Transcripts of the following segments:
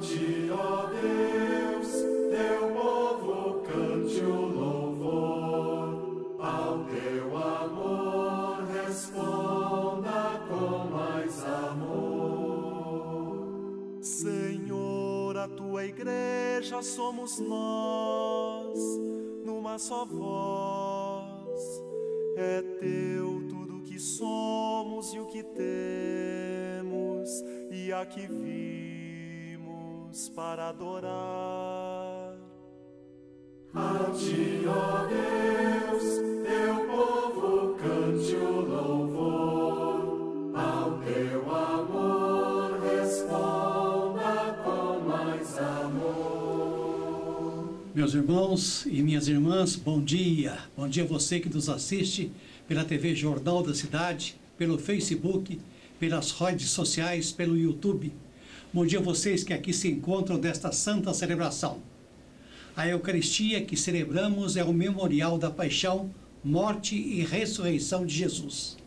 ti, ó Deus, teu povo cante o louvor, ao teu amor responda com mais amor. Senhor, a tua igreja somos nós, numa só voz. É teu tudo que somos e o que temos, e aqui vimos para adorar. A ti, ó Deus, teu povo cante o louvor, ao teu amor responda com mais amor. Meus irmãos e minhas irmãs, bom dia. Bom dia a você que nos assiste pela TV Jornal da Cidade, pelo Facebook, pelas redes sociais, pelo YouTube. Bom dia a vocês que aqui se encontram nesta santa celebração. A Eucaristia que celebramos é o memorial da paixão, morte e ressurreição de Jesus.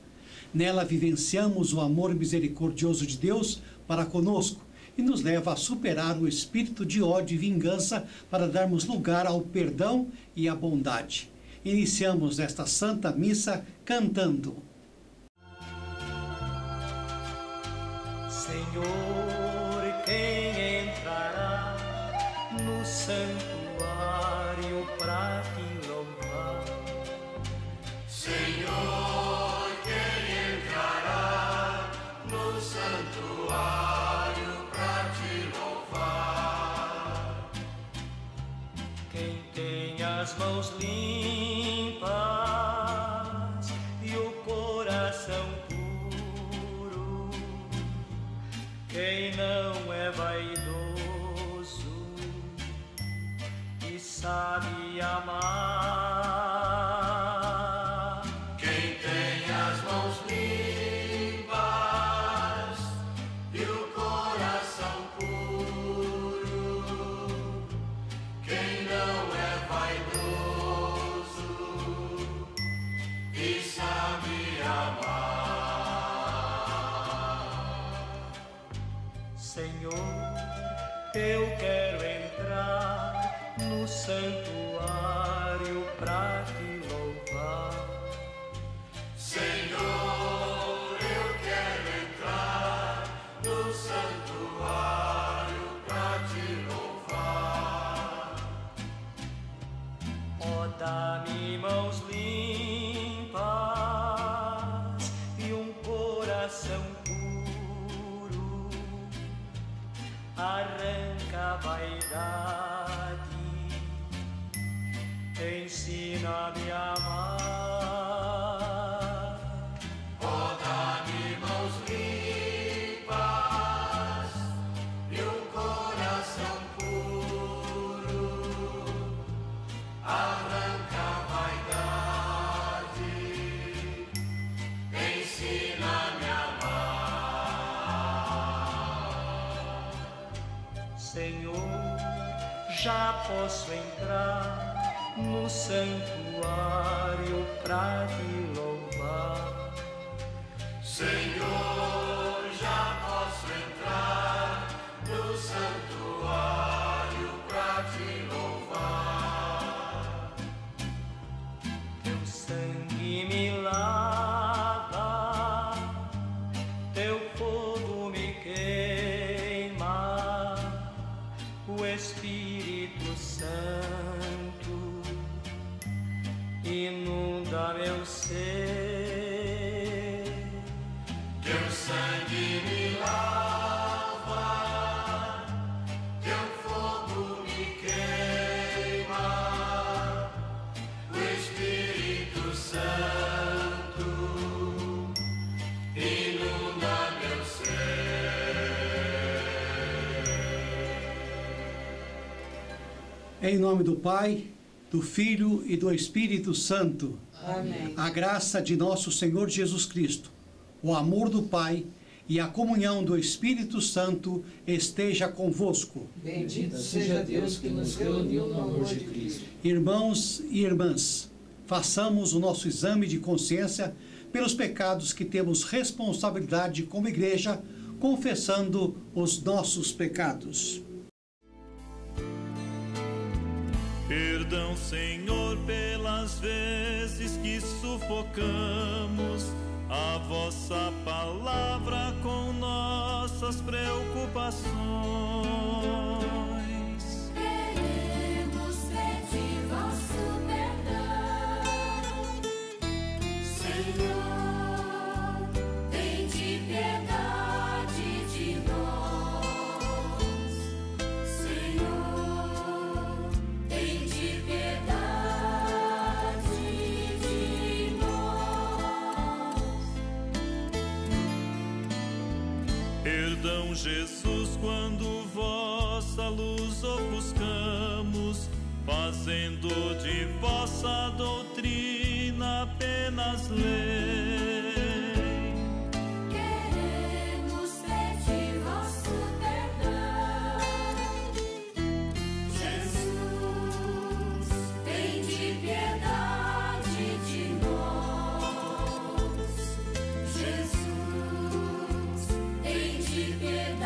Nela vivenciamos o amor misericordioso de Deus para conosco e nos leva a superar o espírito de ódio e vingança para darmos lugar ao perdão e à bondade. Iniciamos esta Santa Missa cantando: Senhor, quem entrará no santuário para te louvar? Senhor, quem entrará no santuário para te louvar? Quem tem as mãos limpas e o coração puro, quem não é vaidoso e sabe amar. Quem tem as mãos limpas e o coração puro, quem não é vaidoso e sabe amar. Senhor, eu quero entrar no santuário para te louvar. Senhor, eu quero entrar no santuário para te louvar. Ó, dá-me mãos limpas e um coração puro, arranca a vaidade, ensina-me a amar. Ó, dá-me mãos limpas e um coração puro, arranca a vaidade, ensina-me a amar. Senhor, já posso entrar no santuário para te louvar. Senhor, já posso entrar no santuário para te louvar. Teu sangue me lava, teu fogo me queima, o Espírito Santo inunda meu ser. Teu sangue me lava, teu fogo me queima, o Espírito Santo inunda meu ser. Em nome do Pai, do Filho e do Espírito Santo. Amém. A graça de nosso Senhor Jesus Cristo, o amor do Pai e a comunhão do Espírito Santo esteja convosco. Bendito seja Deus que nos reuniu no amor de Cristo. Irmãos e irmãs, façamos o nosso exame de consciência pelos pecados que temos responsabilidade como igreja, confessando os nossos pecados. Perdão, Senhor, pelas vezes que sufocamos a vossa palavra com nossas preocupações. Queremos pedir vosso perdão, Senhor, tende piedade de nós, Senhor, tende piedade de nós. Perdão, Jesus, quando vossa luz ofuscamos, fazendo de vossa doutrina apenas lei. Queremos pedir vosso perdão, Jesus, tende piedade de nós, Jesus, tende piedade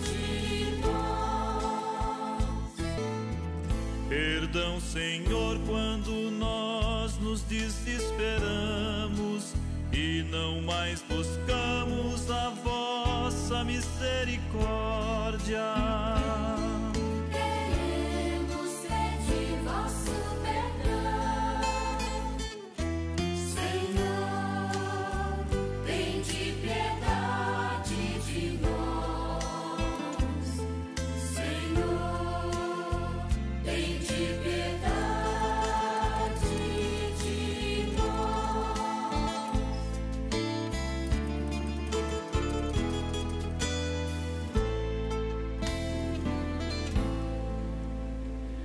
de nós. Perdão, Senhor, quando nós nos desesperamos e não mais buscamos a vossa misericórdia. Queremos pedir vosso perdão, Senhor, tende piedade de nós, Senhor, tende piedade de nós.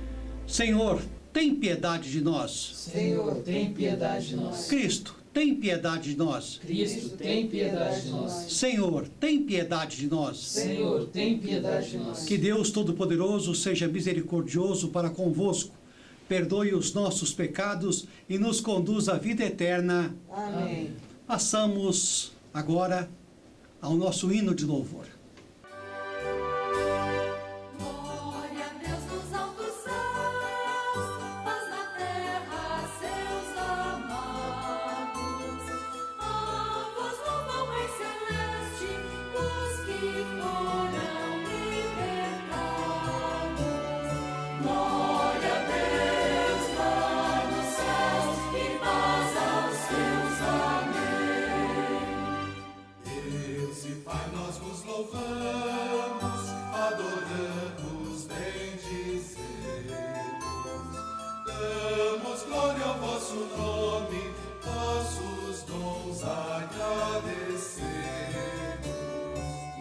Senhor, tem piedade de nós. Senhor, tem piedade de nós. Cristo, tem piedade de nós. Cristo, tem piedade de nós. Senhor, tem piedade de nós. Senhor, tem piedade de nós. Que Deus Todo-Poderoso seja misericordioso para convosco, perdoe os nossos pecados e nos conduz à vida eterna. Amém. Passamos agora ao nosso hino de louvor. Glória a Deus nos altos céus, paz na terra, seus amados. A vós louvam, Rei celeste, os que foram libertados. Glória a Deus lá nos céus e paz aos seus. Amém. Deus e Pai, nós vos louvamos, adoramos, bendizemos. Damos glória ao vosso nome, vossos dons agradecemos.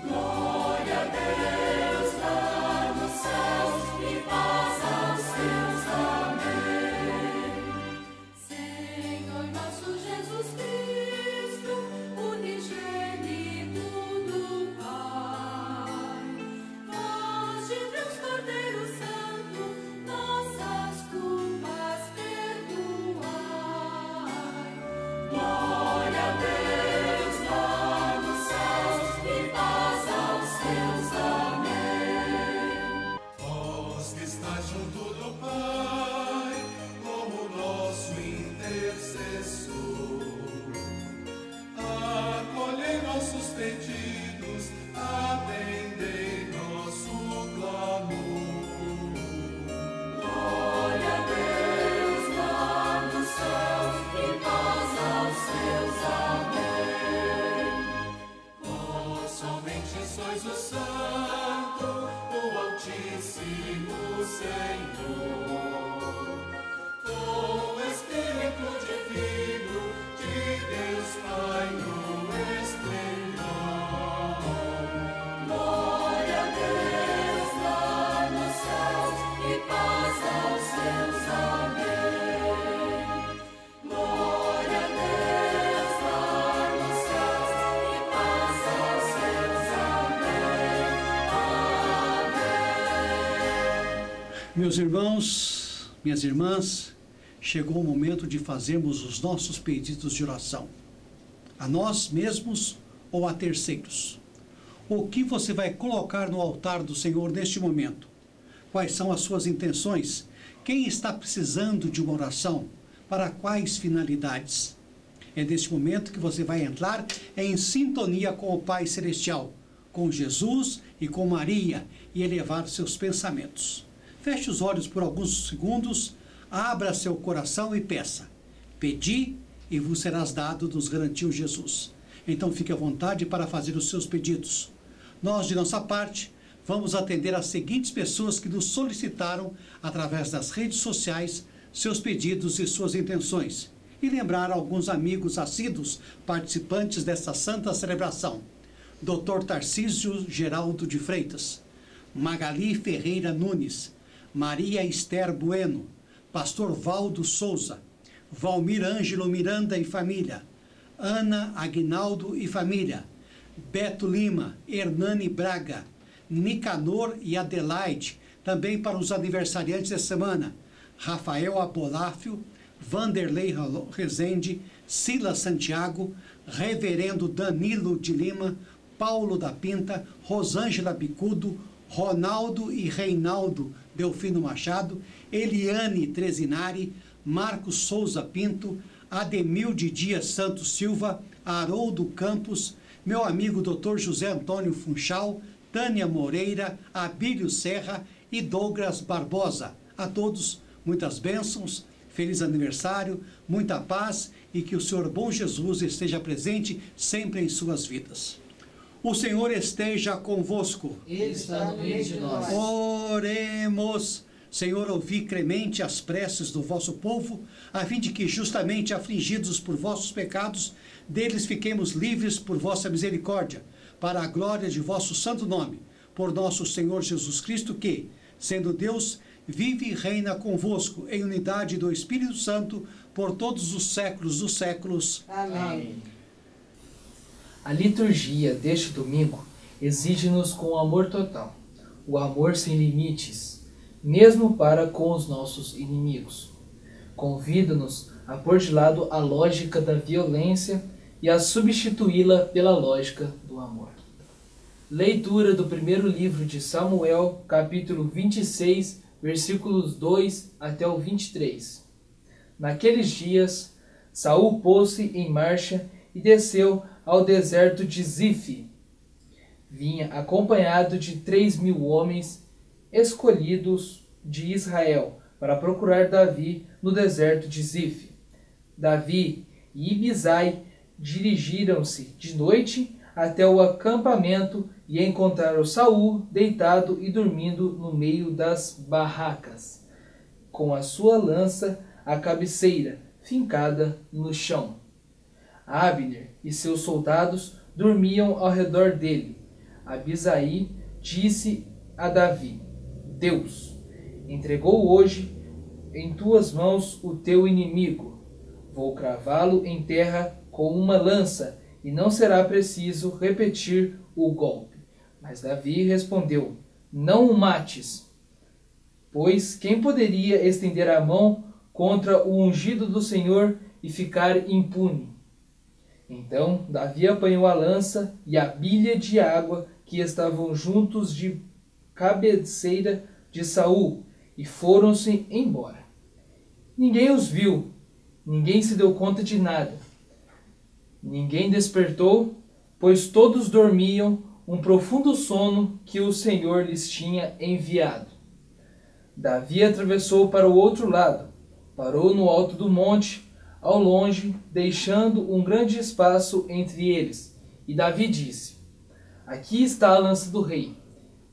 Glória a Deus lá nos céus e paz aos seus. Amém. Senhor nosso Jesus Cristo, unigênito do Pai, vós de Deus Cordeiro Santo, nossas culpas perdoai. Glória a Deus lá nos céus e paz aos seus. Amém. Vós que estáis junto do Pai, como nosso intercessor, acolhei nossos pedidos, atendei nosso clamor. Glória a Deus lá nos céus e paz aos seus. Amém. Vós somente sois o Santo, o Altíssimo Senhor, com o Espírito Divino de Deus Pai no esplendor. Glória a Deus lá nos céus e paz aos seus. Amém. Glória a Deus lá nos céus e paz aos seus. Amém. Amém. Meus irmãos, minhas irmãs, chegou o momento de fazermos os nossos pedidos de oração, a nós mesmos ou a terceiros. O que você vai colocar no altar do Senhor neste momento? Quais são as suas intenções? Quem está precisando de uma oração? Para quais finalidades? É neste momento que você vai entrar em sintonia com o Pai Celestial, com Jesus e com Maria, e elevar seus pensamentos. Feche os olhos por alguns segundos, abra seu coração e peça. Pedi e vos serás dado, nos garantiu Jesus. Então fique à vontade para fazer os seus pedidos. Nós, de nossa parte, vamos atender as seguintes pessoas que nos solicitaram, através das redes sociais, seus pedidos e suas intenções. E lembrar alguns amigos assíduos participantes desta santa celebração. Dr. Tarcísio Geraldo de Freitas, Magali Ferreira Nunes, Maria Esther Bueno, Pastor Valdo Souza, Valmir Ângelo Miranda e família, Ana Aguinaldo e família, Beto Lima, Hernani Braga, Nicanor e Adelaide, também para os aniversariantes da semana, Rafael Apoláfio, Vanderlei Rezende, Silas Santiago, Reverendo Danilo de Lima, Paulo da Pinta, Rosângela Bicudo, Ronaldo e Reinaldo Delfino Machado, Eliane Trezinari, Marcos Souza Pinto, Ademilde Dias Santos Silva, Haroldo Campos, meu amigo Dr. José Antônio Funchal, Tânia Moreira, Abílio Serra e Douglas Barbosa. A todos, muitas bênçãos, feliz aniversário, muita paz e que o Senhor bom Jesus esteja presente sempre em suas vidas. O Senhor esteja convosco. Ele está no meio de nós. Oremos. Senhor, ouvi clemente as preces do vosso povo, a fim de que, justamente afligidos por vossos pecados, deles fiquemos livres por vossa misericórdia, para a glória de vosso santo nome, por nosso Senhor Jesus Cristo, que, sendo Deus, vive e reina convosco, em unidade do Espírito Santo, por todos os séculos dos séculos. Amém. A liturgia deste domingo exige-nos com o amor total, o amor sem limites, mesmo para com os nossos inimigos. Convida-nos a pôr de lado a lógica da violência e a substituí-la pela lógica do amor. Leitura do primeiro livro de Samuel, capítulo 26, versículos 2 até o 23. Naqueles dias, Saul pôs-se em marcha e desceu ao deserto de Zife. Vinha acompanhado de 3.000 homens escolhidos de Israel para procurar Davi no deserto de Zife. Davi e Ibizai dirigiram-se de noite até o acampamento e encontraram Saul deitado e dormindo no meio das barracas, com a sua lança à cabeceira, fincada no chão. Abner e seus soldados dormiam ao redor dele. Abisai disse a Davi: Deus entregou hoje em tuas mãos o teu inimigo. Vou cravá-lo em terra com uma lança, e não será preciso repetir o golpe. Mas Davi respondeu: Não o mates, pois quem poderia estender a mão contra o ungido do Senhor e ficar impune? Então Davi apanhou a lança e a bilha de água que estavam juntos de cabeceira de Saul e foram-se embora. Ninguém os viu, ninguém se deu conta de nada. Ninguém despertou, pois todos dormiam um profundo sono que o Senhor lhes tinha enviado. Davi atravessou para o outro lado, parou no alto do monte, ao longe, deixando um grande espaço entre eles. E Davi disse: Aqui está a lança do rei.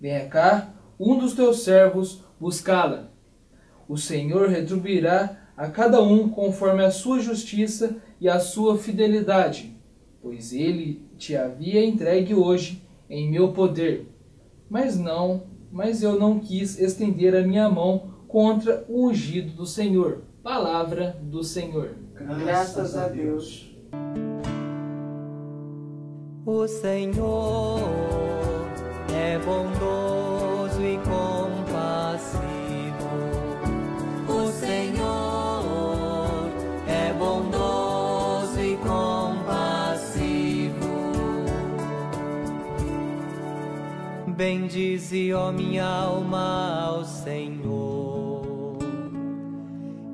Venha cá, um dos teus servos, buscá-la. O Senhor retribuirá a cada um conforme a sua justiça e a sua fidelidade, pois ele te havia entregue hoje em meu poder. Mas eu não quis estender a minha mão contra o ungido do Senhor. Palavra do Senhor. Graças a Deus. O Senhor é bondoso e compassivo. O Senhor é bondoso e compassivo. Bendize, ó minha alma, ao Senhor,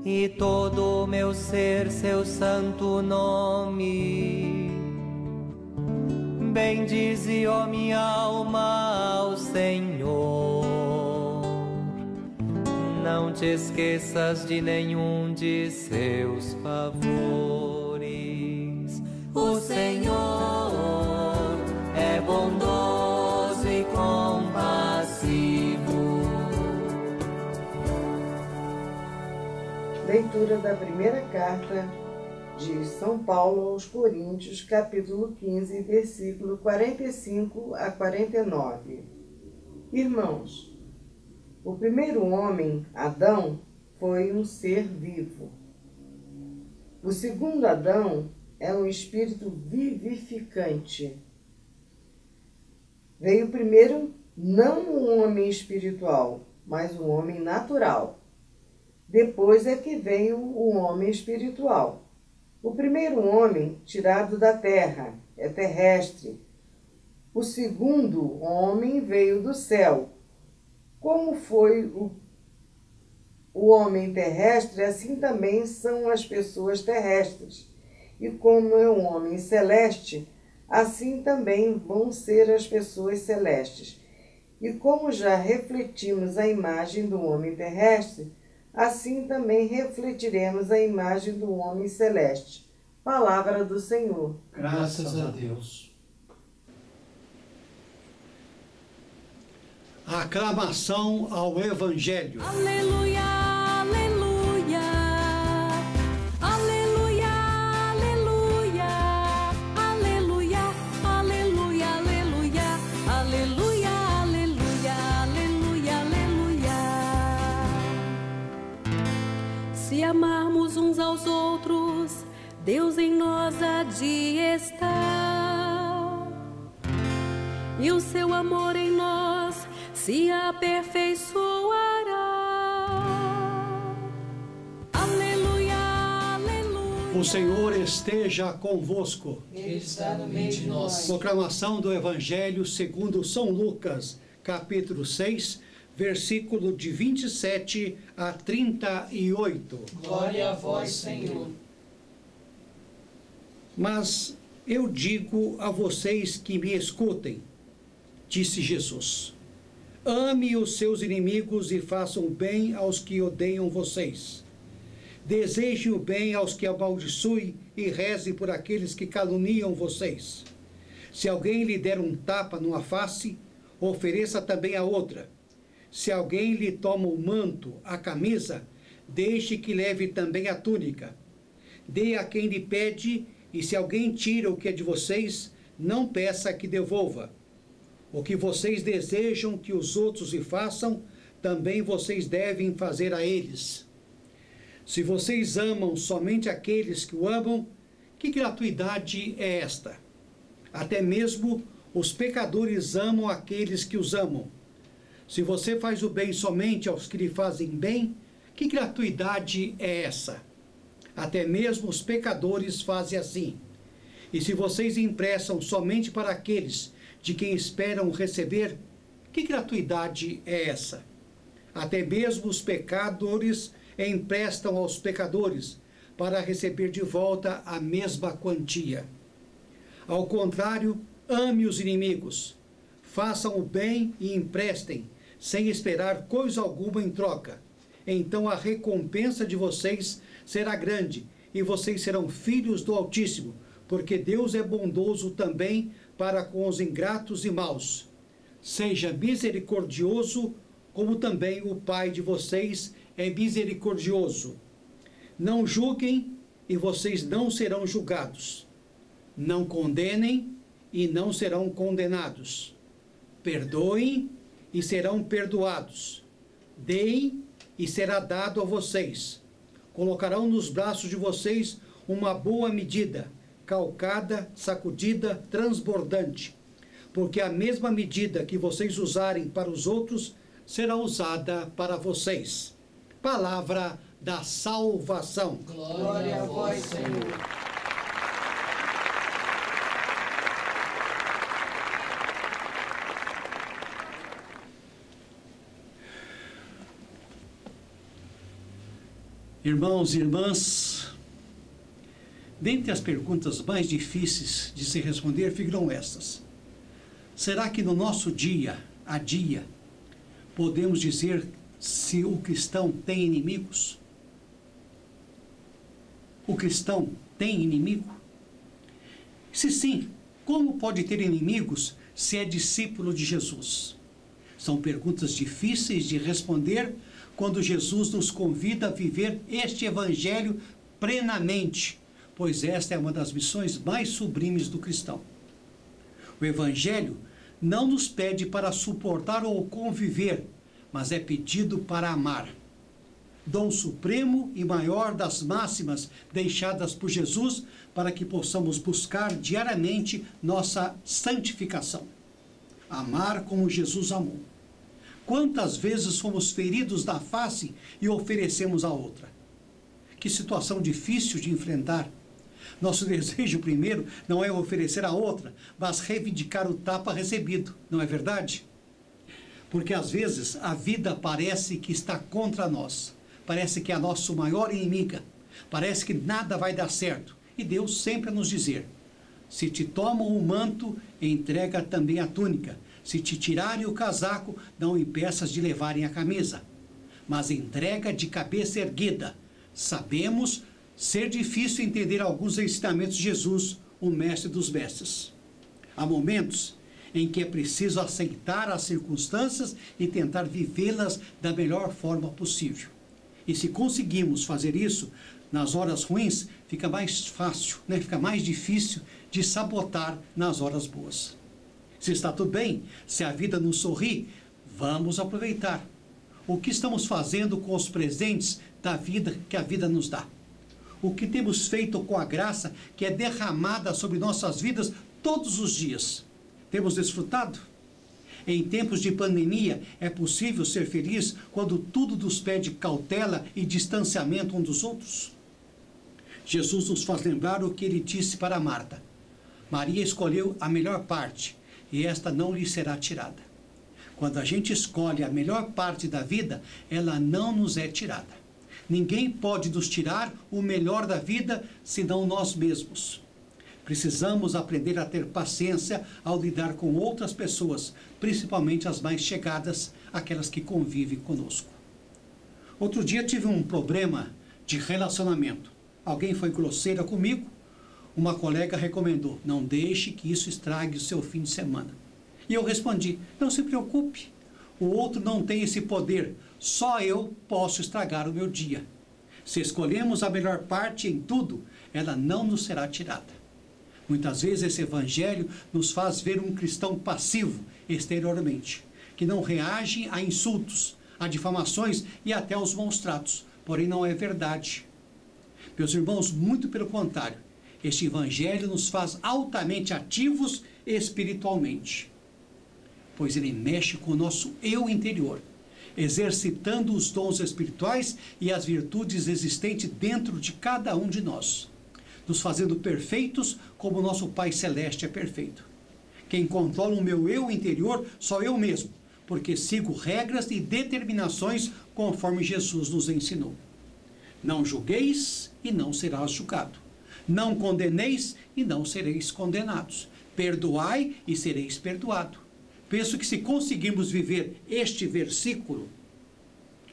e todo o meu ser, seu santo nome. Bendize, ó minha alma, ao Senhor. Não te esqueças de nenhum de seus favores. O Senhor é bondoso e compassivo. Leitura da primeira carta de São Paulo aos Coríntios, capítulo 15, versículo 45 a 49. Irmãos, o primeiro homem, Adão, foi um ser vivo. O segundo Adão é um espírito vivificante. Veio primeiro não um homem espiritual, mas um homem natural. Depois é que veio o homem espiritual. O primeiro homem, tirado da terra, é terrestre. O segundo homem veio do céu. Como foi o homem terrestre, assim também são as pessoas terrestres. E como é um homem celeste, assim também vão ser as pessoas celestes. E como já refletimos a imagem do homem terrestre, assim também refletiremos a imagem do homem celeste. Palavra do Senhor. Graças a Deus. Aclamação ao Evangelho. Aleluia, aleluia, aleluia, aleluia, aleluia, aleluia, aleluia, aleluia, aleluia, aleluia, aleluia. Se amarmos uns aos outros, Deus em nós há de estar, e o seu amor em nós se aperfeiçoará. Aleluia, aleluia. O Senhor esteja convosco. Ele está no meio de nós. Proclamação do Evangelho segundo São Lucas, capítulo 6, versículo de 27 a 38. Glória a vós, Senhor. Mas eu digo a vocês que me escutem, disse Jesus: ame os seus inimigos e façam bem aos que odeiam vocês. Desejem o bem aos que amaldiçoem e reze por aqueles que caluniam vocês. Se alguém lhe der um tapa numa face, ofereça também a outra. Se alguém lhe toma o manto, a camisa, deixe que leve também a túnica. Dê a quem lhe pede, e se alguém tira o que é de vocês, não peça que devolva. O que vocês desejam que os outros lhe façam, também vocês devem fazer a eles. Se vocês amam somente aqueles que o amam, que gratuidade é esta? Até mesmo os pecadores amam aqueles que os amam. Se você faz o bem somente aos que lhe fazem bem, que gratuidade é essa? Até mesmo os pecadores fazem assim. E se vocês emprestam somente para aqueles de quem esperam receber, que gratuidade é essa? Até mesmo os pecadores emprestam aos pecadores para receber de volta a mesma quantia. Ao contrário, ame os inimigos, façam o bem e emprestem, sem esperar coisa alguma em troca. Então a recompensa de vocês será grande, e vocês serão filhos do Altíssimo, porque Deus é bondoso também para com os ingratos e maus. Seja misericordioso, como também o Pai de vocês é misericordioso. Não julguem, e vocês não serão julgados. Não condenem, e não serão condenados. Perdoem, e serão perdoados. Deem, e será dado a vocês. Colocarão nos braços de vocês uma boa medida, calcada, sacudida, transbordante, porque a mesma medida que vocês usarem para os outros será usada para vocês. Palavra da salvação. Glória a vós, Senhor. Irmãos e irmãs, dentre as perguntas mais difíceis de se responder ficam estas. Será que no nosso dia a dia podemos dizer se o cristão tem inimigos? O cristão tem inimigo? Se sim, como pode ter inimigos se é discípulo de Jesus? São perguntas difíceis de responder quando Jesus nos convida a viver este evangelho plenamente, pois esta é uma das missões mais sublimes do cristão. O evangelho não nos pede para suportar ou conviver, mas é pedido para amar. Dom supremo e maior das máximas deixadas por Jesus para que possamos buscar diariamente nossa santificação. Amar como Jesus amou. Quantas vezes fomos feridos na face e oferecemos a outra? Que situação difícil de enfrentar. Nosso desejo primeiro não é oferecer a outra, mas reivindicar o tapa recebido, não é verdade? Porque às vezes a vida parece que está contra nós, parece que é a nossa maior inimiga, parece que nada vai dar certo. E Deus sempre a nos dizer, se te tomam o manto, entrega também a túnica. Se te tirarem o casaco, não impeças de levarem a camisa. Mas entrega de cabeça erguida. Sabemos ser difícil entender alguns ensinamentos de Jesus, o mestre dos mestres. Há momentos em que é preciso aceitar as circunstâncias e tentar vivê-las da melhor forma possível. E se conseguimos fazer isso, nas horas ruins, fica mais fácil, fica mais difícil de sabotar nas horas boas. Se está tudo bem, se a vida nos sorri, vamos aproveitar. O que estamos fazendo com os presentes da vida que a vida nos dá? O que temos feito com a graça que é derramada sobre nossas vidas todos os dias? Temos desfrutado? Em tempos de pandemia, é possível ser feliz quando tudo nos pede cautela e distanciamento um dos outros? Jesus nos faz lembrar o que ele disse para Marta. Maria escolheu a melhor parte, e esta não lhe será tirada. Quando a gente escolhe a melhor parte da vida, ela não nos é tirada. Ninguém pode nos tirar o melhor da vida, senão nós mesmos. Precisamos aprender a ter paciência ao lidar com outras pessoas, principalmente as mais chegadas, aquelas que convivem conosco. Outro dia tive um problema de relacionamento. Alguém foi grosseira comigo. Uma colega recomendou, não deixe que isso estrague o seu fim de semana. E eu respondi, não se preocupe, o outro não tem esse poder, só eu posso estragar o meu dia. Se escolhemos a melhor parte em tudo, ela não nos será tirada. Muitas vezes esse evangelho nos faz ver um cristão passivo exteriormente, que não reage a insultos, a difamações e até aos maus tratos, porém não é verdade. Meus irmãos, muito pelo contrário, este evangelho nos faz altamente ativos espiritualmente, pois ele mexe com o nosso eu interior, exercitando os dons espirituais e as virtudes existentes dentro de cada um de nós, nos fazendo perfeitos como nosso Pai Celeste é perfeito. Quem controla o meu eu interior sou eu mesmo, porque sigo regras e determinações conforme Jesus nos ensinou. Não julgueis e não serás julgado. Não condeneis e não sereis condenados. Perdoai e sereis perdoado. Penso que se conseguirmos viver este versículo,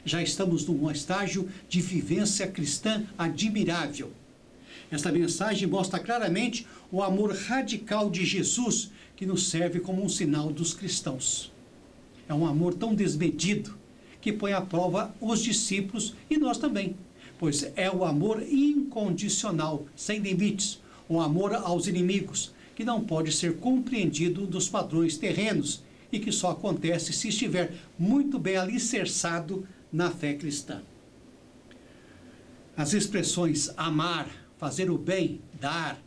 já estamos num estágio de vivência cristã admirável. Esta mensagem mostra claramente o amor radical de Jesus, que nos serve como um sinal dos cristãos. É um amor tão desmedido que põe à prova os discípulos e nós também, pois é o amor incondicional, sem limites, o amor aos inimigos, que não pode ser compreendido dos padrões terrenos e que só acontece se estiver muito bem alicerçado na fé cristã. As expressões amar, fazer o bem, dar,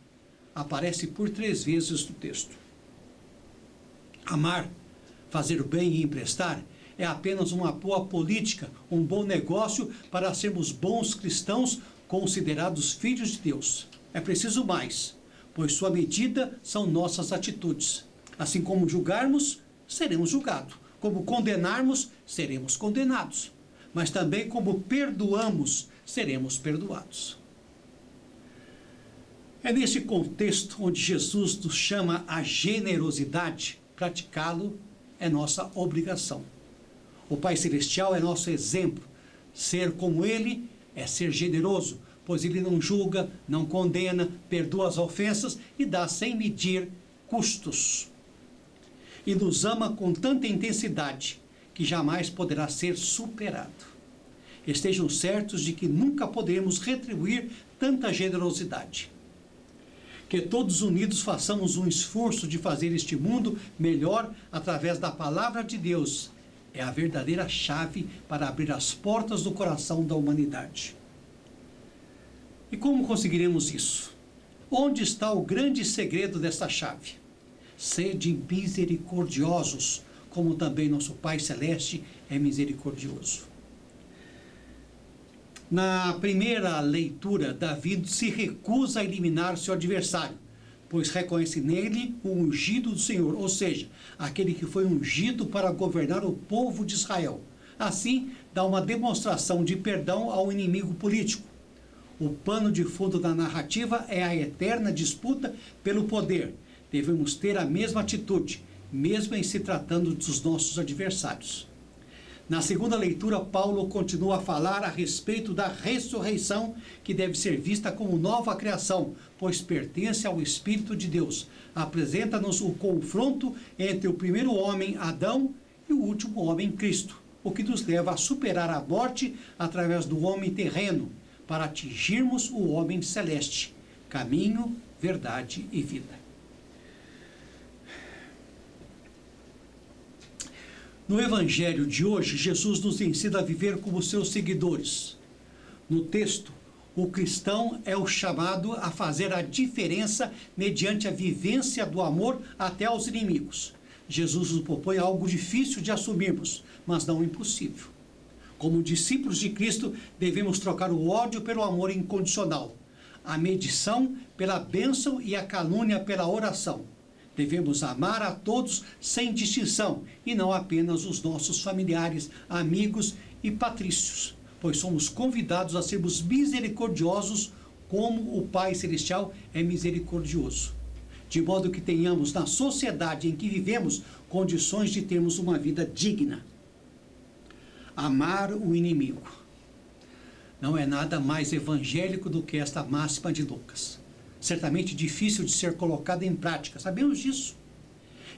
aparecem por 3 vezes no texto. Amar, fazer o bem e emprestar é apenas uma boa política, um bom negócio para sermos bons cristãos considerados filhos de Deus. É preciso mais, pois sua medida são nossas atitudes. Assim como julgarmos, seremos julgados. Como condenarmos, seremos condenados. Mas também como perdoamos, seremos perdoados. É nesse contexto onde Jesus nos chama à generosidade. Praticá-lo é nossa obrigação. O Pai Celestial é nosso exemplo. Ser como Ele é ser generoso, pois Ele não julga, não condena, perdoa as ofensas e dá sem medir custos. E nos ama com tanta intensidade que jamais poderá ser superado. Estejam certos de que nunca poderemos retribuir tanta generosidade. Que todos unidos façamos um esforço de fazer este mundo melhor através da palavra de Deus. É a verdadeira chave para abrir as portas do coração da humanidade. E como conseguiremos isso? Onde está o grande segredo desta chave? Sede misericordiosos, como também nosso Pai Celeste é misericordioso. Na primeira leitura, Davi se recusa a eliminar seu adversário, pois reconhece nele o ungido do Senhor, ou seja, aquele que foi ungido para governar o povo de Israel. Assim, dá uma demonstração de perdão ao inimigo político. O pano de fundo da narrativa é a eterna disputa pelo poder. Devemos ter a mesma atitude, mesmo em se tratando dos nossos adversários. Na segunda leitura, Paulo continua a falar a respeito da ressurreição, que deve ser vista como nova criação, pois pertence ao Espírito de Deus. Apresenta-nos o confronto entre o primeiro homem, Adão, e o último homem, Cristo, o que nos leva a superar a morte através do homem terreno, para atingirmos o homem celeste, caminho, verdade e vida. No Evangelho de hoje, Jesus nos ensina a viver como seus seguidores. No texto, o cristão é o chamado a fazer a diferença mediante a vivência do amor até aos inimigos. Jesus nos propõe algo difícil de assumirmos, mas não impossível. Como discípulos de Cristo, devemos trocar o ódio pelo amor incondicional, a medição pela bênção e a calúnia pela oração. Devemos amar a todos sem distinção, e não apenas os nossos familiares, amigos e patrícios, pois somos convidados a sermos misericordiosos como o Pai Celestial é misericordioso, de modo que tenhamos na sociedade em que vivemos condições de termos uma vida digna. Amar o inimigo. Não é nada mais evangélico do que esta máxima de Lucas. Certamente difícil de ser colocada em prática, sabemos disso.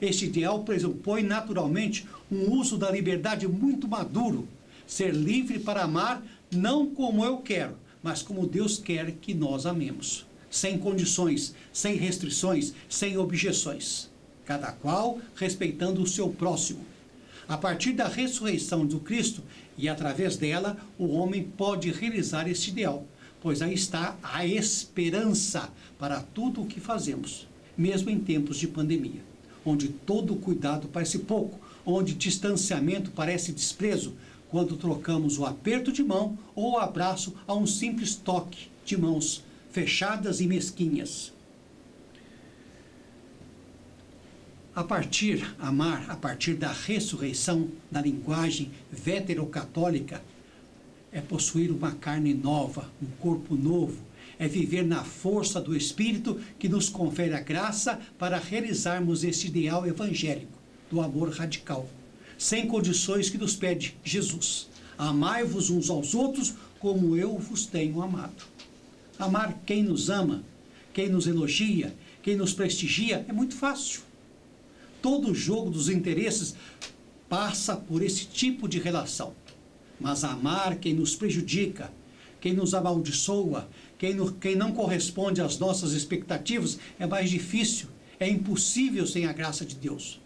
Este ideal pressupõe naturalmente um uso da liberdade muito maduro, ser livre para amar não como eu quero, mas como Deus quer que nós amemos, sem condições, sem restrições, sem objeções, cada qual respeitando o seu próximo. A partir da ressurreição do Cristo e através dela, o homem pode realizar este ideal, pois aí está a esperança para tudo o que fazemos, mesmo em tempos de pandemia, onde todo cuidado parece pouco, onde distanciamento parece desprezo, quando trocamos o aperto de mão ou o abraço a um simples toque de mãos fechadas e mesquinhas. Amar a partir da ressurreição, na linguagem veterocatólica, é possuir uma carne nova, um corpo novo, é viver na força do Espírito que nos confere a graça para realizarmos este ideal evangélico, do amor radical, sem condições que nos pede Jesus. Amai-vos uns aos outros como eu vos tenho amado. Amar quem nos ama, quem nos elogia, quem nos prestigia, é muito fácil. Todo o jogo dos interesses passa por esse tipo de relação. Mas amar quem nos prejudica, quem nos amaldiçoa, quem não corresponde às nossas expectativas, é mais difícil, é impossível sem a graça de Deus.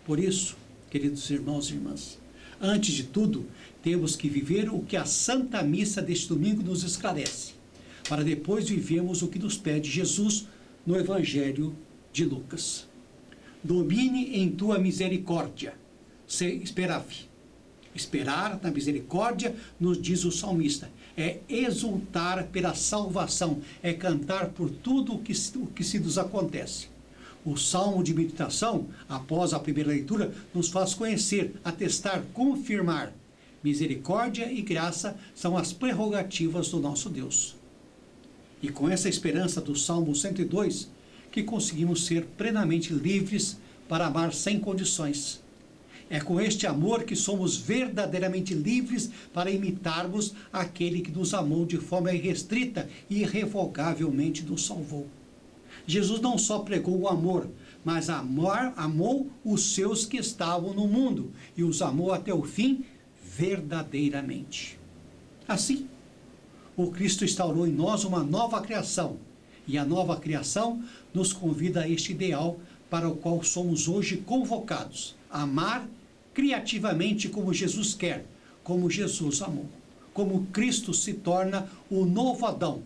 Por isso, queridos irmãos e irmãs, antes de tudo, temos que viver o que a Santa Missa deste domingo nos esclarece, para depois vivermos o que nos pede Jesus no Evangelho de Lucas. Domine em tua misericórdia, se esperavi. Esperar na misericórdia, nos diz o salmista, é exultar pela salvação, é cantar por tudo o que se nos acontece. O salmo de meditação, após a primeira leitura, nos faz conhecer, atestar, confirmar Misericórdia e graça são as prerrogativas do nosso Deus. E com essa esperança do Salmo 102, que conseguimos ser plenamente livres para amar sem condições. É com este amor que somos verdadeiramente livres para imitarmos aquele que nos amou de forma irrestrita e irrevogavelmente nos salvou. Jesus não só pregou o amor, mas amou os seus que estavam no mundo e os amou até o fim verdadeiramente. Assim, o Cristo instaurou em nós uma nova criação, e a nova criação nos convida a este ideal para o qual somos hoje convocados: amar criativamente como Jesus quer, como Jesus amou. Como Cristo se torna o novo Adão,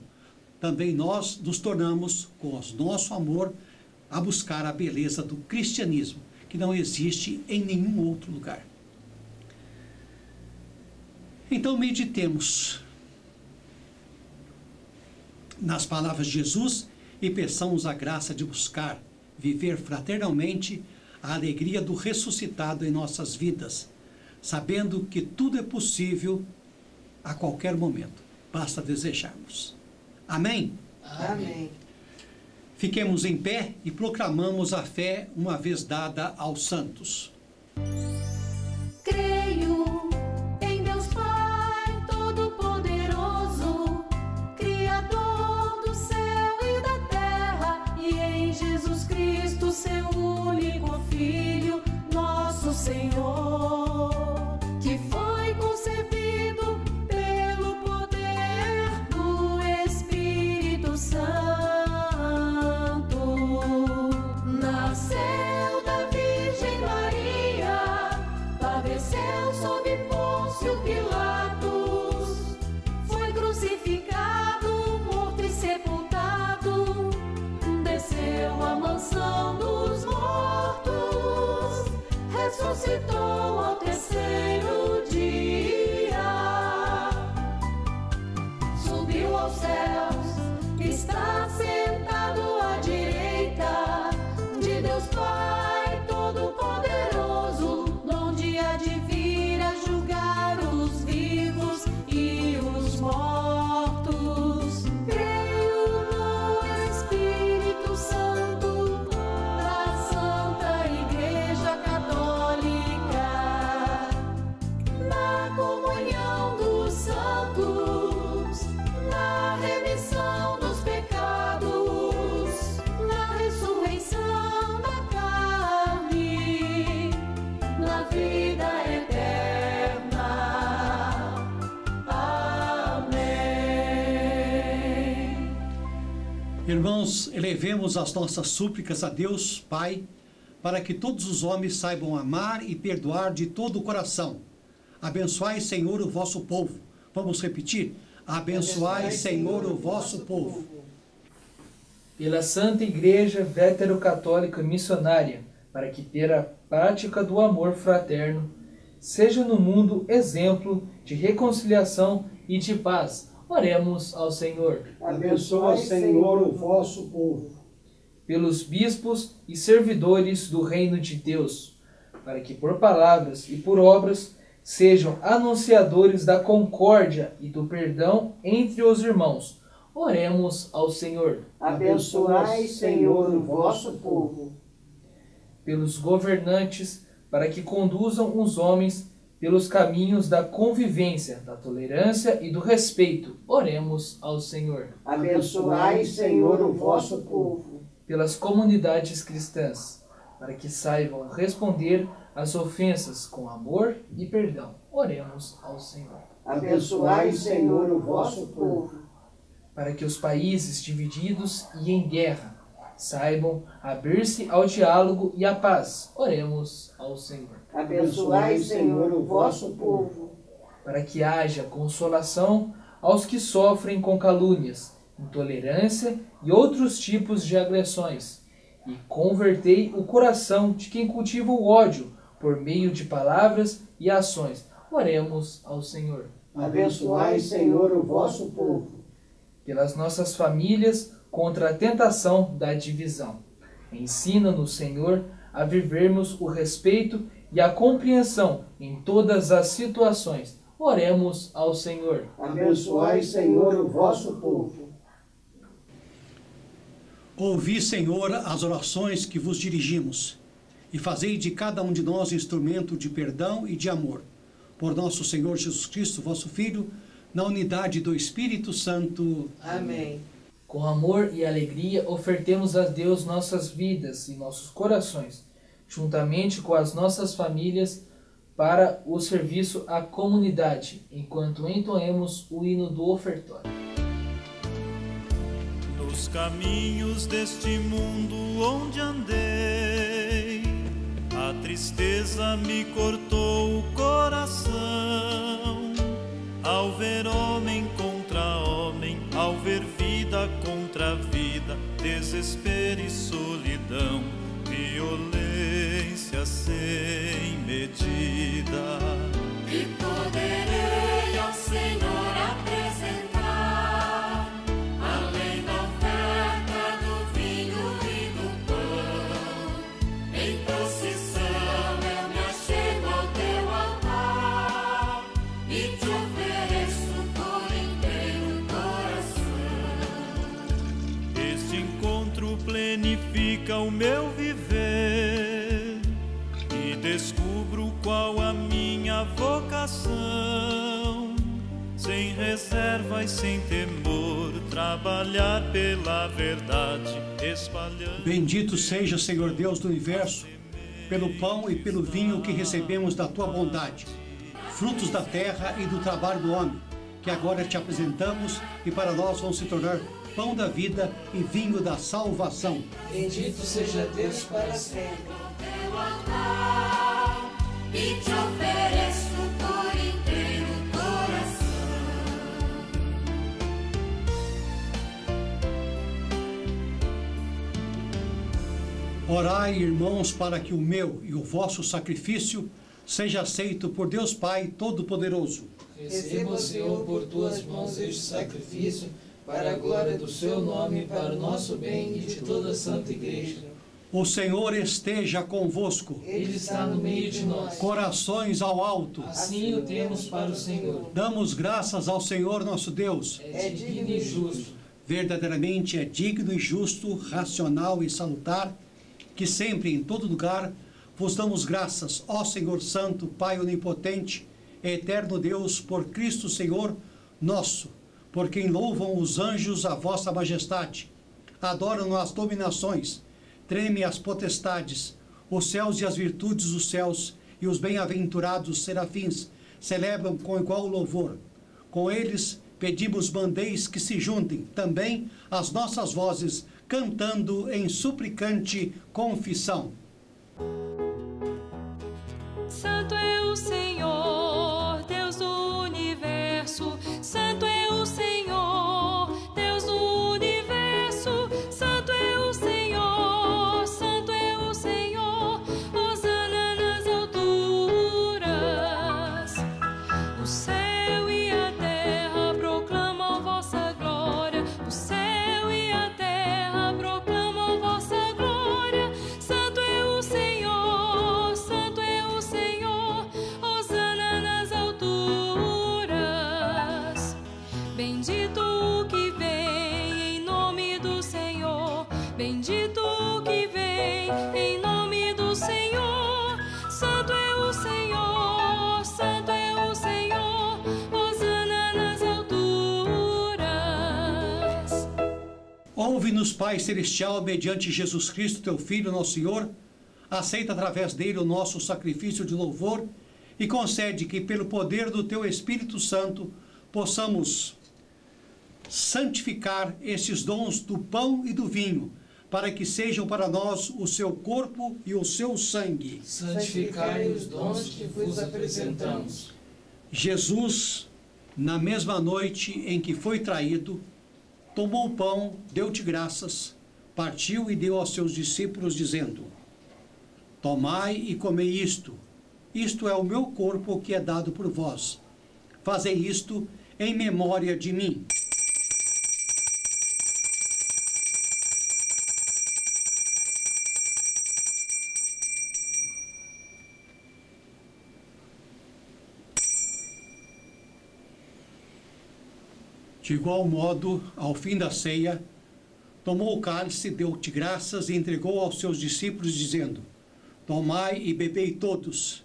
também nós nos tornamos, com o nosso amor, a buscar a beleza do cristianismo, que não existe em nenhum outro lugar. Então meditemos nas palavras de Jesus e peçamos a graça de buscar viver fraternalmente a alegria do ressuscitado em nossas vidas, sabendo que tudo é possível a qualquer momento, basta desejarmos. Amém? Amém. Fiquemos em pé e proclamamos a fé uma vez dada aos santos. Creio em Deus Pai Todo-Poderoso, Criador do céu e da terra, e em Jesus Cristo, seu único Filho, nosso Senhor, que foi concebido pelo poder do Espírito Santo. Nasceu da Virgem Maria, padeceu sob Pôncio Pilatos, foi crucificado, morto e sepultado, desceu à mansão dos mortos, ressuscitou ao terceiro dia, subiu aos céus, está sentado à direita de Deus Pai Todo-Poderoso, donde há de vir a julgar os vivos e os mortos. Creio no Espírito Santo, na Santa Igreja Católica, na comunhão dos santos, na remissão dos pecados, na ressurreição da carne, na vida eterna. Amém. Irmãos, elevemos as nossas súplicas a Deus, Pai, para que todos os homens saibam amar e perdoar de todo o coração. Abençoai, Senhor, o vosso povo. Vamos repetir? Abençoai, Senhor, o vosso povo. Pela Santa Igreja Veterocatólica Missionária, para que pela prática do amor fraterno seja no mundo exemplo de reconciliação e de paz. Oremos ao Senhor. Abençoa, Senhor, o vosso povo. Pelos bispos e servidores do reino de Deus, para que por palavras e por obras sejam anunciadores da concórdia e do perdão entre os irmãos. Oremos ao Senhor. Abençoai, Senhor, o vosso povo. Pelos governantes, para que conduzam os homens pelos caminhos da convivência, da tolerância e do respeito. Oremos ao Senhor. Abençoai, Senhor, o vosso povo. Pelas comunidades cristãs, para que saibam responder às ofensas com amor e perdão. Oremos ao Senhor. Abençoai, Senhor, o vosso povo. Para que os países divididos e em guerra saibam abrir-se ao diálogo e à paz. Oremos ao Senhor. Abençoai, Senhor, o vosso povo. Para que haja consolação aos que sofrem com calúnias, intolerância e outros tipos de agressões, e convertei o coração de quem cultiva o ódio por meio de palavras e ações. Oremos ao Senhor. Abençoai, Senhor, o vosso povo. Pelas nossas famílias, contra a tentação da divisão. Ensina-nos, Senhor, a vivermos o respeito e a compreensão em todas as situações. Oremos ao Senhor. Abençoai, Senhor, o vosso povo. Ouvi, Senhor, as orações que vos dirigimos, e fazei de cada um de nós instrumento de perdão e de amor. Por nosso Senhor Jesus Cristo, vosso Filho, na unidade do Espírito Santo. Amém. Com amor e alegria, ofertemos a Deus nossas vidas e nossos corações, juntamente com as nossas famílias, para o serviço à comunidade, enquanto entoemos o hino do ofertório. Nos caminhos deste mundo onde andei, a tristeza me cortou o coração. Ao ver homem contra homem, ao ver vida contra vida, desespero e solidão, violência sem medida. E poderei ao Senhor apresentar, além da oferta do vinho e do pão. Em procissão eu me achego ao teu altar e te ofereço por inteiro coração. Este encontro plenifica o meu viver e descubro qual a minha vocação. Sem reserva e sem temor, trabalhar pela verdade, espalhando... Bendito seja, Senhor Deus do universo, pelo pão e pelo vinho que recebemos da tua bondade, frutos da terra e do trabalho do homem, que agora te apresentamos e para nós vão se tornar pão da vida e vinho da salvação. Bendito seja Deus para sempre. Teu altar e te ofereço por inteiro coração. Orai, irmãos, para que o meu e o vosso sacrifício seja aceito por Deus Pai Todo-Poderoso. Receba, Senhor, por tuas mãos este sacrifício, para a glória do seu nome, para o nosso bem e de toda a Santa Igreja. O Senhor esteja convosco. Ele está no meio de nós. Corações ao alto. Assim o temos para o Senhor. Damos graças ao Senhor nosso Deus. É digno e justo. Verdadeiramente é digno e justo, racional e salutar, que sempre, em todo lugar, vos damos graças, ó Senhor Santo, Pai Onipotente, eterno Deus, por Cristo Senhor nosso, por quem louvam os anjos a vossa majestade, adoram as dominações, tremem as potestades, os céus e as virtudes dos céus, e os bem-aventurados serafins celebram com igual louvor. Com eles pedimos bandeis que se juntem também as nossas vozes, cantando em suplicante confissão. Santo é o Senhor, Deus do universo. Santo é o Senhor, Deus do universo. Santo é o Senhor, Santo é o Senhor. Hosana nas alturas. O céu e a terra proclamam vossa glória. O céu e a terra proclamam vossa glória. Santo é o Senhor, Santo é o Senhor. Hosana nas alturas. Bendito o que vem em nome do Senhor. Bendito o que vem em nome do Senhor. Santo é o Senhor, Santo é o Senhor. Hosana nas alturas. Ouve-nos, Pai Celestial, mediante Jesus Cristo, teu Filho, nosso Senhor. Aceita através dele o nosso sacrifício de louvor e concede que, pelo poder do teu Espírito Santo, possamos santificar esses dons do pão e do vinho, para que sejam para nós o seu corpo e o seu sangue. Santificai os dons que vos apresentamos. Jesus, na mesma noite em que foi traído, tomou o pão, deu-te graças, partiu e deu aos seus discípulos, dizendo: Tomai e comei isto. Isto é o meu corpo que é dado por vós. Fazei isto em memória de mim. De igual modo, ao fim da ceia, tomou o cálice, deu-te graças e entregou aos seus discípulos, dizendo: Tomai e bebei todos.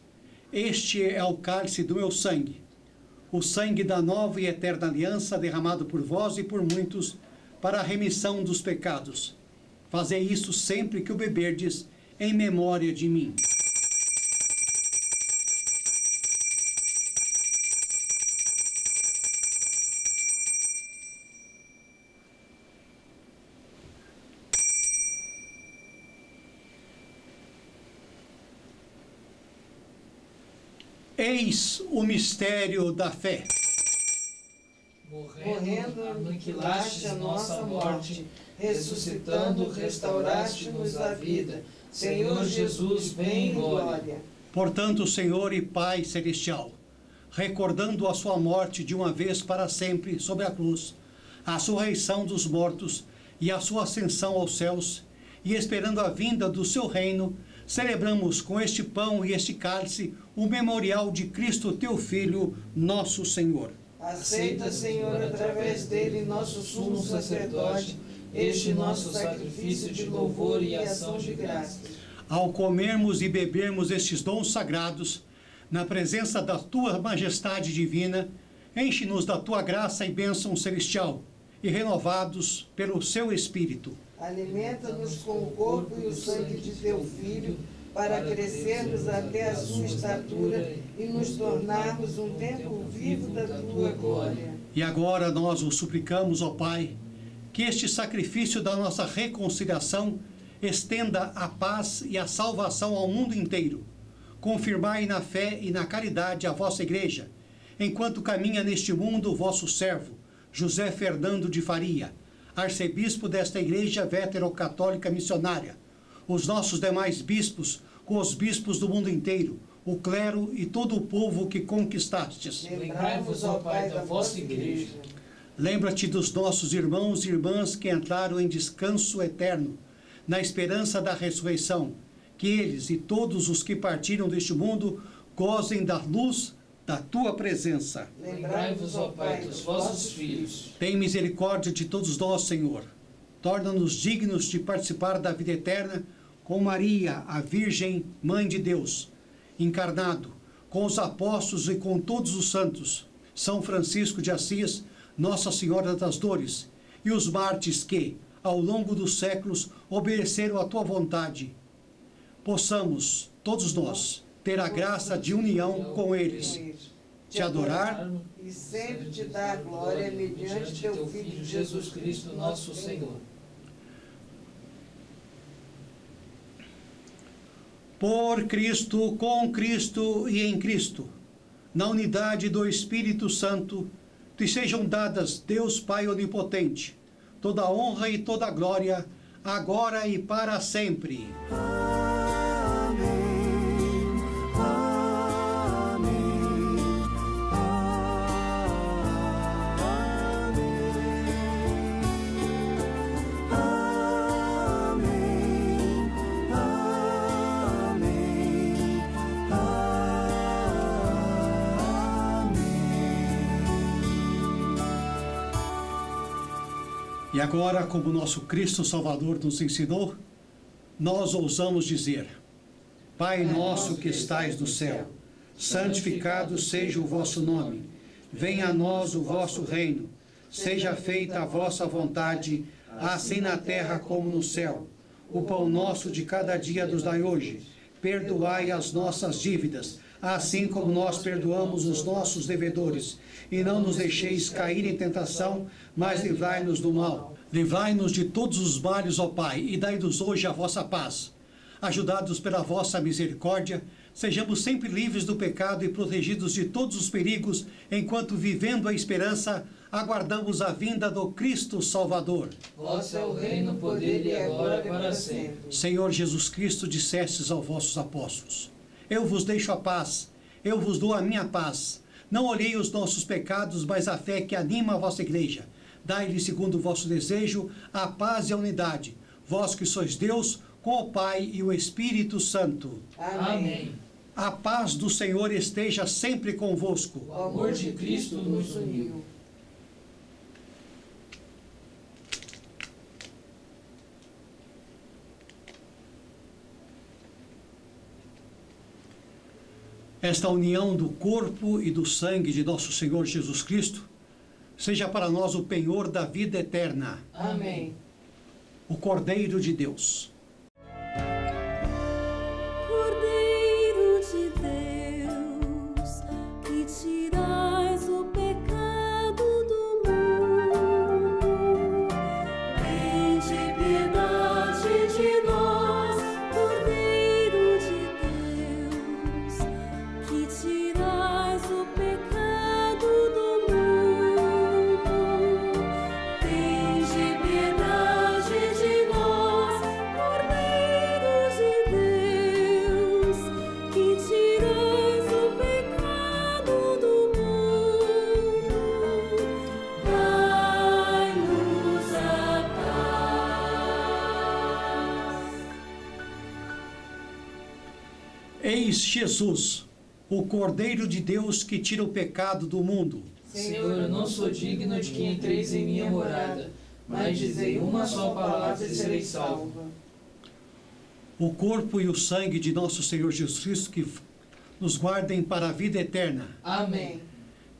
Este é o cálice do meu sangue, o sangue da nova e eterna aliança, derramado por vós e por muitos, para a remissão dos pecados. Fazei isso sempre que o beberdes, em memória de mim. Eis o mistério da fé. Morrendo, aniquilaste a nossa morte, ressuscitando, restauraste-nos a vida. Senhor Jesus, vem em glória. Portanto, Senhor e Pai Celestial, recordando a sua morte de uma vez para sempre sobre a cruz, a ressurreição dos mortos e a sua ascensão aos céus, e esperando a vinda do seu reino, celebramos com este pão e este cálice o memorial de Cristo, teu Filho, nosso Senhor. Aceita, Senhor, através dele, nosso sumo sacerdote, este nosso sacrifício de louvor e ação de graças. Ao comermos e bebermos estes dons sagrados, na presença da tua majestade divina, enche-nos da tua graça e bênção celestial, e renovados pelo seu Espírito. Alimenta-nos com o corpo e o sangue de teu Filho, para crescermos até a sua estatura e nos tornarmos um templo vivo da tua glória. E agora nós o suplicamos, ó Pai, que este sacrifício da nossa reconciliação estenda a paz e a salvação ao mundo inteiro. Confirmai na fé e na caridade a vossa Igreja, enquanto caminha neste mundo o vosso servo, José Fernando de Faria, arcebispo desta Igreja Vétero-Católica Missionária, os nossos demais bispos, com os bispos do mundo inteiro, o clero e todo o povo que conquistastes. Lembrai-vos, ó Pai, da vossa Igreja. Lembra-te dos nossos irmãos e irmãs que entraram em descanso eterno, na esperança da ressurreição, que eles e todos os que partiram deste mundo gozem da luz da tua presença. Lembrai-vos, ó Pai, dos vossos filhos. Tem misericórdia de todos nós, Senhor. Torna-nos dignos de participar da vida eterna com Maria, a Virgem, Mãe de Deus, encarnado, com os apóstolos e com todos os santos, São Francisco de Assis, Nossa Senhora das Dores, e os mártires que, ao longo dos séculos, obedeceram à tua vontade. Possamos, todos nós, ter a graça de união com eles, te adorar e sempre te dar glória mediante teu Filho Jesus Cristo, nosso Senhor. Por Cristo, com Cristo e em Cristo, na unidade do Espírito Santo, te sejam dadas, Deus Pai Onipotente, toda a honra e toda a glória, agora e para sempre. E agora, como nosso Cristo Salvador nos ensinou, nós ousamos dizer: Pai nosso que estais no céu, santificado seja o vosso nome. Venha a nós o vosso reino. Seja feita a vossa vontade, assim na terra como no céu. O pão nosso de cada dia nos dai hoje. Perdoai as nossas dívidas, assim como nós perdoamos os nossos devedores. E não nos deixeis cair em tentação, mas livrai-nos do mal. Livrai-nos de todos os males, ó Pai, e dai-nos hoje a vossa paz. Ajudados pela vossa misericórdia, sejamos sempre livres do pecado e protegidos de todos os perigos, enquanto, vivendo a esperança, aguardamos a vinda do Cristo Salvador. Vosso é o reino, o poder e a glória para sempre. Senhor Jesus Cristo, dissestes aos vossos apóstolos: Eu vos deixo a paz, eu vos dou a minha paz. Não olhei os nossos pecados, mas a fé que anima a vossa Igreja. Dai-lhe, segundo o vosso desejo, a paz e a unidade, vós que sois Deus, com o Pai e o Espírito Santo. Amém. A paz do Senhor esteja sempre convosco. O amor de Cristo nos uniu. esta união do corpo e do sangue de nosso Senhor Jesus Cristo seja para nós o penhor da vida eterna. Amém. O Cordeiro de Deus. Cordeiro de Deus, que tirais o pecado do mundo, tende piedade de nós. Cordeiro de Deus, que tirais o pecado do mundo, tende piedade de nós. Cordeiro de Deus, que tirais o pecado do mundo, dai-nos a paz. Eis Jesus, o Cordeiro de Deus que tira o pecado do mundo. Senhor, eu não sou digno de que entreis em minha morada, mas dizei uma só palavra e serei salvo. O corpo e o sangue de nosso Senhor Jesus Cristo que nos guardem para a vida eterna. Amém.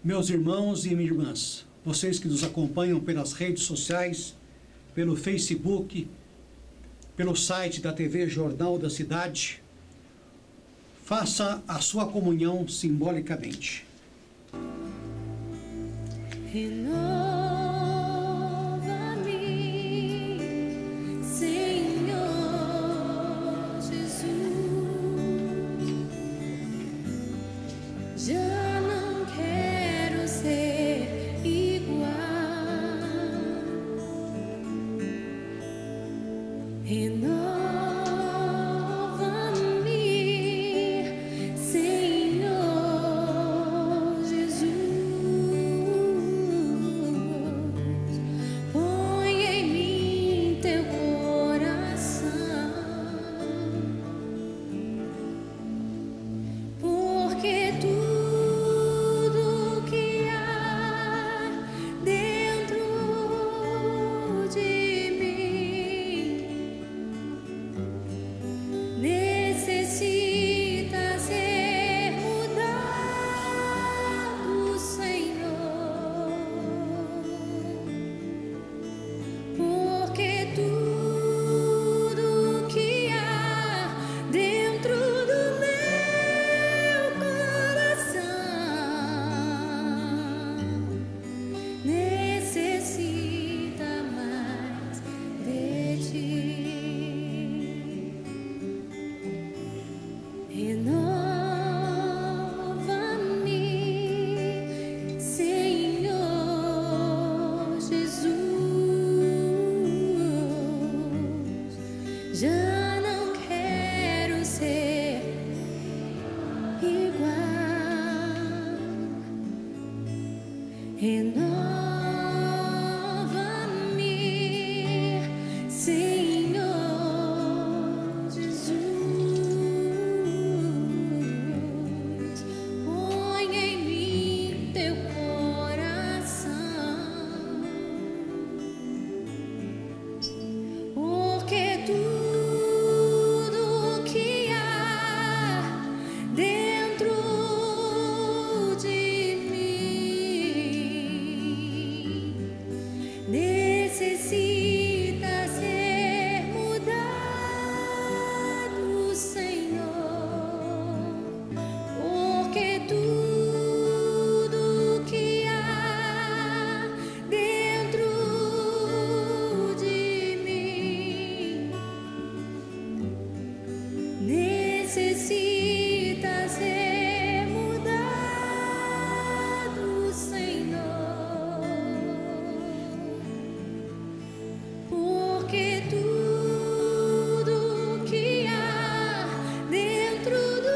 Meus irmãos e minhas irmãs, vocês que nos acompanham pelas redes sociais, pelo Facebook, pelo site da TV Jornal da Cidade, faça a sua comunhão simbolicamente. Renova-me, Senhor Jesus. Já não quero ser igual. Renova-me, Senhor Jesus. Põe em mim teu coração, porque tudo que há dentro de mim necessita ser mudado, Senhor, porque tudo que há dentro do meu coração necessita mais de ti. Renova-me, Senhor Jesus. Já não quero ser igual. Renova-me, Senhor Jesus. Põe em mim teu coração, porque tudo que há dentro de mim necessita ser mudado, Senhor, porque tudo que há dentro de mim necessita ser mudado, Senhor, porque tudo que há dentro do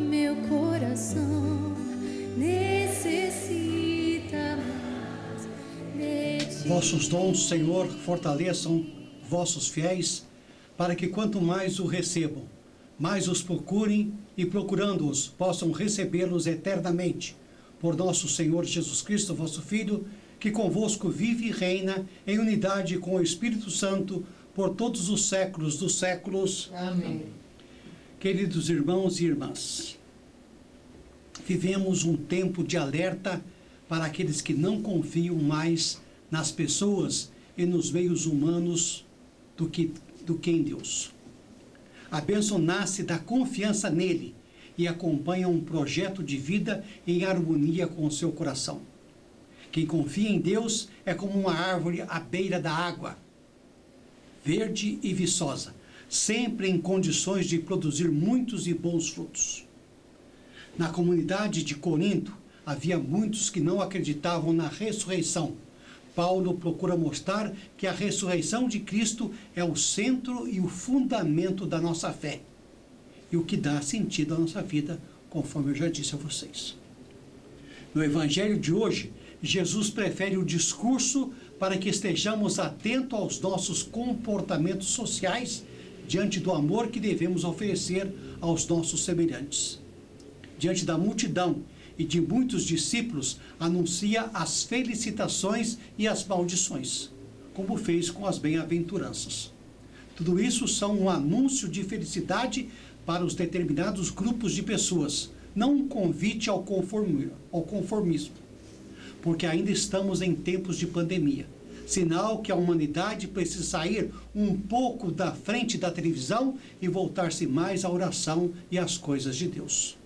meu coração necessita mais de ti. Vossos dons, Senhor, fortaleçam vossos fiéis, para que quanto mais o recebam, mais os procurem e, procurando-os, possam recebê-los eternamente. Por nosso Senhor Jesus Cristo, vosso Filho, que convosco vive e reina em unidade com o Espírito Santo, por todos os séculos dos séculos. Amém. Queridos irmãos e irmãs, vivemos um tempo de alerta para aqueles que não confiam mais nas pessoas e nos meios humanos do que em Deus. A bênção nasce da confiança nele e acompanha um projeto de vida em harmonia com o seu coração. Quem confia em Deus é como uma árvore à beira da água, verde e viçosa, sempre em condições de produzir muitos e bons frutos. Na comunidade de Corinto, havia muitos que não acreditavam na ressurreição. Paulo procura mostrar que a ressurreição de Cristo é o centro e o fundamento da nossa fé e o que dá sentido à nossa vida, conforme eu já disse a vocês. No Evangelho de hoje, Jesus prefere o discurso para que estejamos atentos aos nossos comportamentos sociais diante do amor que devemos oferecer aos nossos semelhantes. Diante da multidão e de muitos discípulos, anuncia as felicitações e as maldições, como fez com as bem-aventuranças. Tudo isso são um anúncio de felicidade para os determinados grupos de pessoas, não um convite ao conformismo, porque ainda estamos em tempos de pandemia, sinal que a humanidade precisa sair um pouco da frente da televisão e voltar-se mais à oração e às coisas de Deus.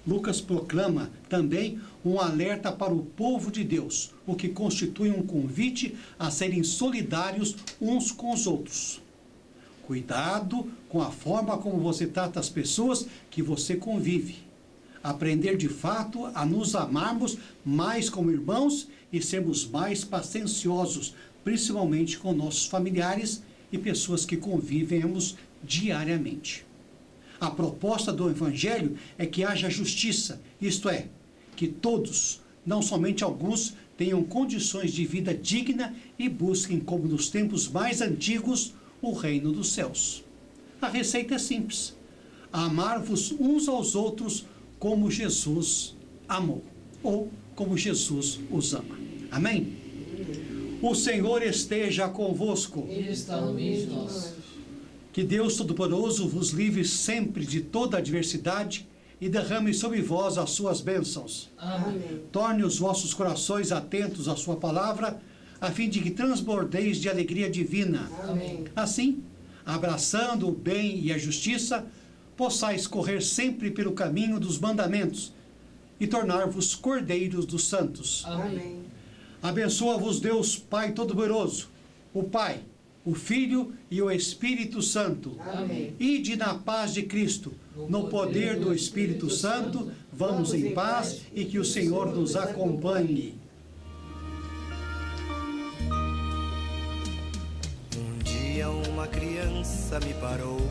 Lucas proclama também um alerta para o povo de Deus, o que constitui um convite a serem solidários uns com os outros. Cuidado com a forma como você trata as pessoas que você convive. Aprender de fato a nos amarmos mais como irmãos e sermos mais pacienciosos, principalmente com nossos familiares e pessoas que convivemos diariamente. A proposta do Evangelho é que haja justiça, isto é, que todos, não somente alguns, tenham condições de vida digna e busquem, como nos tempos mais antigos, o reino dos céus. A receita é simples: amar-vos uns aos outros como Jesus amou, ou como Jesus os ama. Amém? O Senhor esteja convosco. Ele está no meio de nós. Que Deus Todo-Poderoso vos livre sempre de toda adversidade e derrame sobre vós as suas bênçãos. Amém. Torne os vossos corações atentos à sua palavra, a fim de que transbordeis de alegria divina. Amém. Assim, abraçando o bem e a justiça, possais correr sempre pelo caminho dos mandamentos e tornar-vos cordeiros dos santos. Amém. Abençoa-vos Deus Pai Todo-Poderoso, o Pai, o Filho e o Espírito Santo. Amém. Ide na paz de Cristo, no poder do Espírito Santo, vamos em paz e que o Senhor nos acompanhe. Um dia uma criança me parou,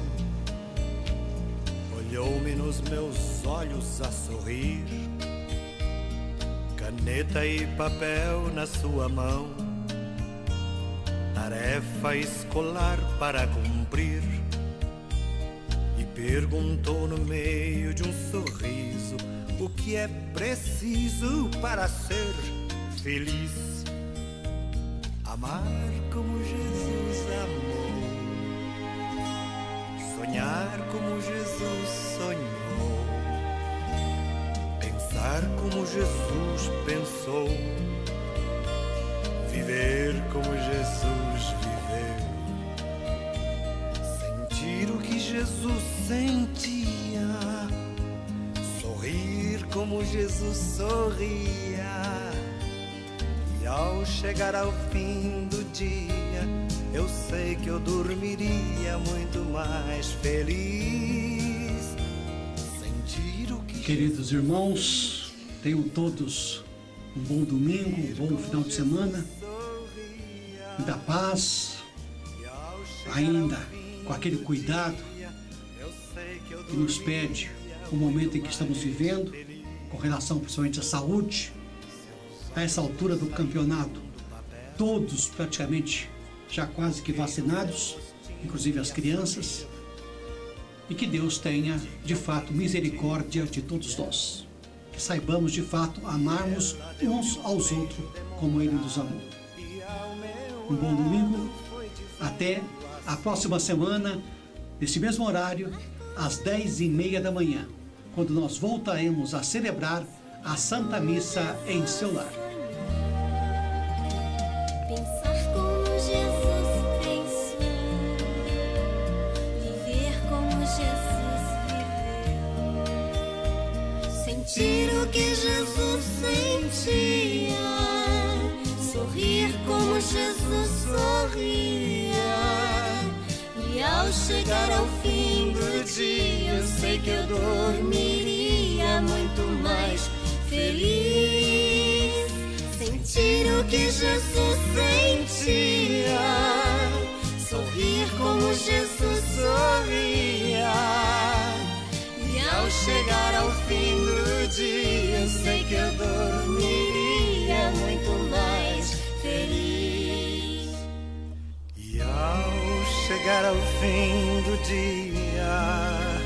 olhou-me nos meus olhos a sorrir, caneta e papel na sua mão, tarefa escolar para cumprir, e perguntou no meio de um sorriso o que é preciso para ser feliz. Amar como Jesus amou, sonhar como Jesus sonhou, pensar como Jesus pensou, viver como Jesus viveu, sentir o que Jesus sentia, sorrir como Jesus sorria. E ao chegar ao fim do dia, eu sei que eu dormiria muito mais feliz. Sentir o que Queridos irmãos, tenham todos um bom domingo, um bom final de semana, muita paz, ainda com aquele cuidado que nos pede o momento em que estamos vivendo, com relação principalmente à saúde. A essa altura do campeonato, todos praticamente já quase que vacinados, inclusive as crianças, e que Deus tenha de fato misericórdia de todos nós, que saibamos de fato amarmos uns aos outros como Ele nos amou. Um bom domingo, até a próxima semana, nesse mesmo horário, às 10h30 da manhã, quando nós voltaremos a celebrar a Santa Missa em seu lar. Pensar como Jesus pensou, viver como Jesus viveu, sentir o que Jesus sentia, sorrir como Jesus sorria. E ao chegar ao fim do dia, eu sei que eu dormiria muito mais feliz. Sentir o que Jesus sentia, sorrir como Jesus sorria. E ao chegar ao fim do dia, eu sei que eu dormiria muito mais feliz. E ao chegar ao fim do dia,